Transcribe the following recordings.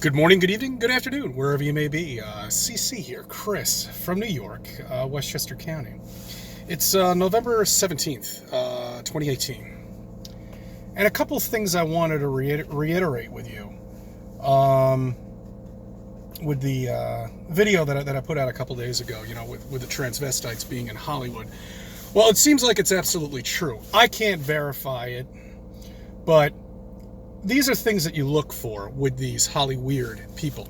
Good morning, good evening, good afternoon, wherever you may be. CC here, Chris from New York, Westchester County. It's November 17th, 2018. And a couple of things I wanted to reiterate with you with the video that I put out a couple days ago, with the transvestites being in Hollywood. Well, it seems like it's absolutely true. I can't verify it, but these are things that you look for with these Hollyweird people.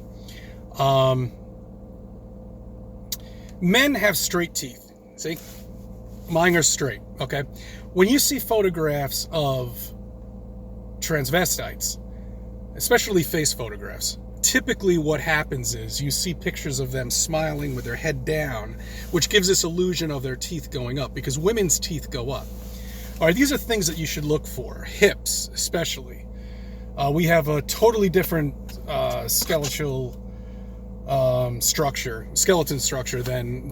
Men have straight teeth. See? Mine are straight, okay? When you see photographs of transvestites, especially face photographs, typically what happens is you see pictures of them smiling with their head down, which gives this illusion of their teeth going up, because women's teeth go up. All right, these are things that you should look for. Hips, especially. We have a totally different skeleton structure than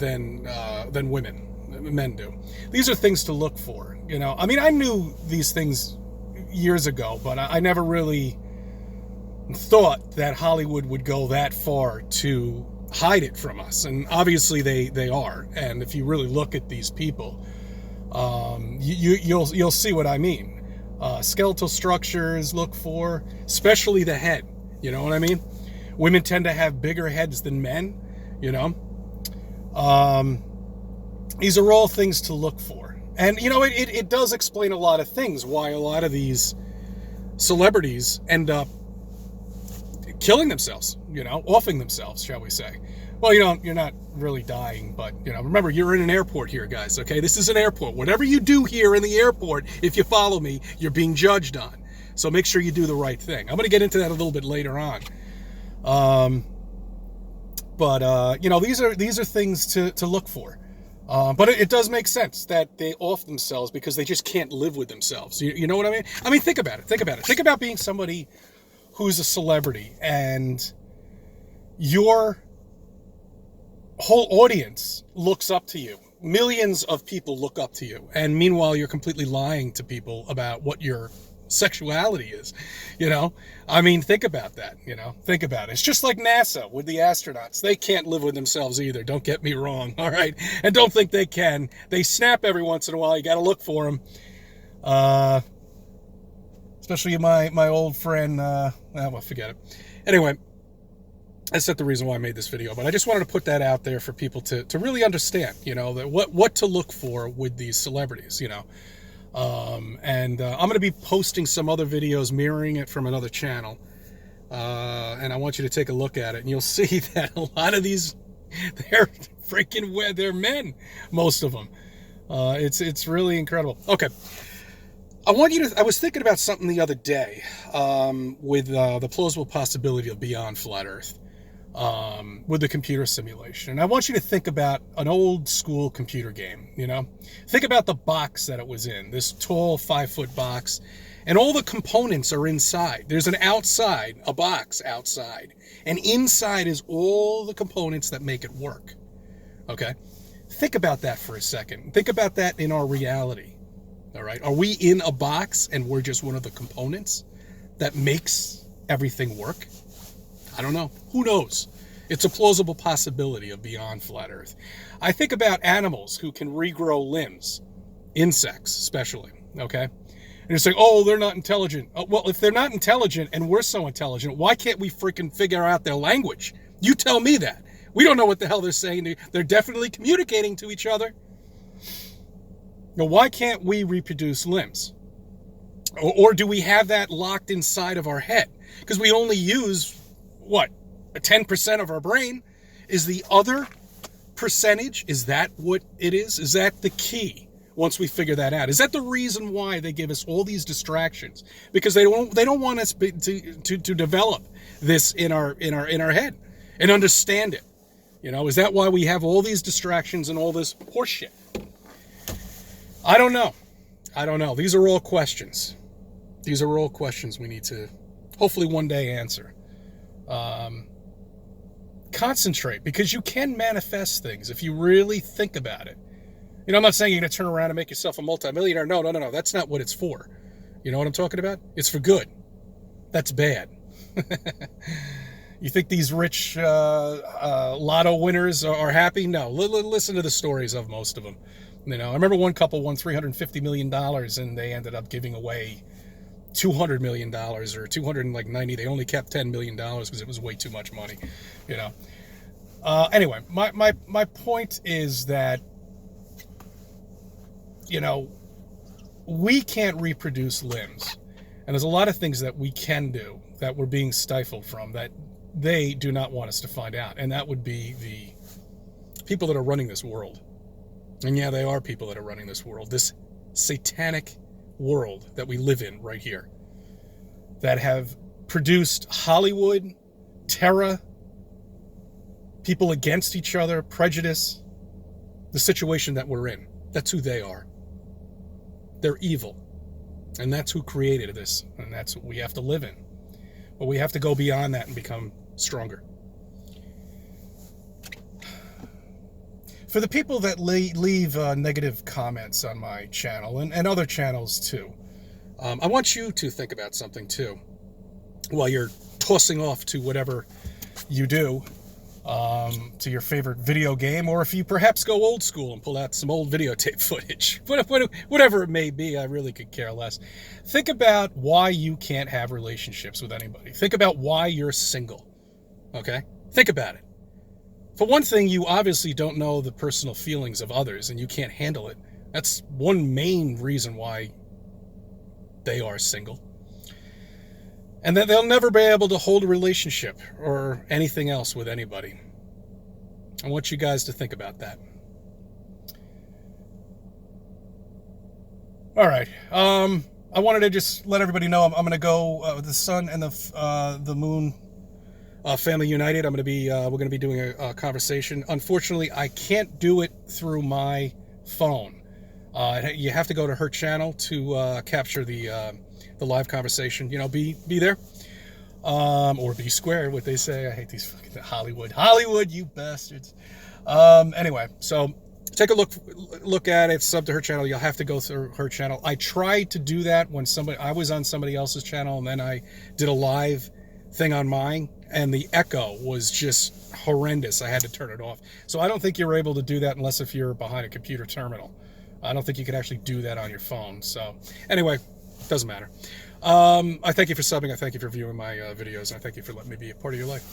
men do. These are things to look for. I mean, I knew these things years ago, but I never really thought that Hollywood would go that far to hide it from us. And obviously they are. And if you really look at these people, you'll see what I mean. Skeletal structures, look for, especially the head. You know what I mean? Women tend to have bigger heads than men, These are all things to look for. And, it does explain a lot of things, why a lot of these celebrities end up killing themselves, offing themselves, shall we say. Well, you're not really dying, but, remember, you're in an airport here, guys, okay? This is an airport. Whatever you do here in the airport, if you follow me, you're being judged on. So make sure you do the right thing. I'm going to get into that a little bit later on. These are things to look for. But it does make sense that they off themselves because they just can't live with themselves. You know what I mean? I mean, think about it. Think about being somebody who's a celebrity and your whole audience looks up to you. Millions of people look up to you. And meanwhile, you're completely lying to people about what your sexuality is. I mean, think about that. Think about it. It's just like NASA with the astronauts. They can't live with themselves either. Don't get me wrong. All right. And don't think they can. They snap every once in a while. You got to look for them. Especially my old friend. Well, forget it. Anyway, that's not the reason why I made this video, but I just wanted to put that out there for people to really understand, that what to look for with these celebrities, I'm going to be posting some other videos mirroring it from another channel, and I want you to take a look at it, and you'll see that a lot of these, they're men, most of them. It's really incredible. Okay. I was thinking about something the other day, with the plausible possibility of beyond flat Earth. With the computer simulation. And I want you to think about an old school computer game, Think about the box that it was in, this tall 5-foot box, and all the components are inside. There's a box outside, and inside is all the components that make it work. Okay? Think about that for a second. Think about that in our reality. All right? Are we in a box and we're just one of the components that makes everything work? I don't know. Who knows? It's a plausible possibility of beyond flat Earth. I think about animals who can regrow limbs, insects especially, okay? And you're saying, oh, they're not intelligent. Well, if they're not intelligent and we're so intelligent, why can't we freaking figure out their language? You tell me that. We don't know what the hell they're saying. They're definitely communicating to each other. Now, why can't we reproduce limbs? Or do we have that locked inside of our head? Because we only use 10% of our brain. Is the other percentage, is that what it is? Is that the key once we figure that out? Is that the reason why they give us all these distractions? Because they don't want us to develop this in our head and understand it. Is that why we have all these distractions and all this horseshit? I don't know. These are all questions. These are all questions we need to hopefully one day answer. Concentrate, because you can manifest things if you really think about it. I'm not saying you're going to turn around and make yourself a multimillionaire. No. That's not what it's for. You know what I'm talking about? It's for good. That's bad. You think these rich lotto winners are happy? No. Listen to the stories of most of them. You know, I remember one couple won $350 million and they ended up giving away $200 million or 290. They only kept $10 million because it was way too much money, you know. Anyway, my point is that, you know, we can't reproduce limbs. And there's a lot of things that we can do that we're being stifled from that they do not want us to find out. And that would be the people that are running this world. And yeah, they are people that are running this world. This satanic world that we live in right here. That have produced Hollywood, terror, people against each other, prejudice, the situation that we're in. That's who they are. They're evil. And that's who created this. And that's what we have to live in. But we have to go beyond that and become stronger. For the people that leave negative comments on my channel and other channels too, I want you to think about something too while you're tossing off to whatever you do, to your favorite video game, or if you perhaps go old school and pull out some old videotape footage, whatever it may be, I really could care less. Think about why you can't have relationships with anybody. Think about why you're single, okay? Think about it. For one thing, you obviously don't know the personal feelings of others and you can't handle it. That's one main reason why they are single. And that they'll never be able to hold a relationship or anything else with anybody. I want you guys to think about that. All right. I wanted to just let everybody know I'm going to go the sun and the moon family united. I'm going to be we're going to be doing a conversation. Unfortunately, I can't do it through my phone. You have to go to her channel to capture the live conversation. You know, be there, or be square, what they say. I hate these fucking Hollywood, you bastards. Anyway, so take a look at it. Sub to her channel. You'll have to go through her channel. I tried to do that when I was on somebody else's channel, and then I did a live thing on mine, and the echo was just horrendous. I had to turn it off. So I don't think you're able to do that unless if you're behind a computer terminal. I don't think you could actually do that on your phone. So anyway, doesn't matter. I thank you for subbing. I thank you for viewing my videos. And I thank you for letting me be a part of your life.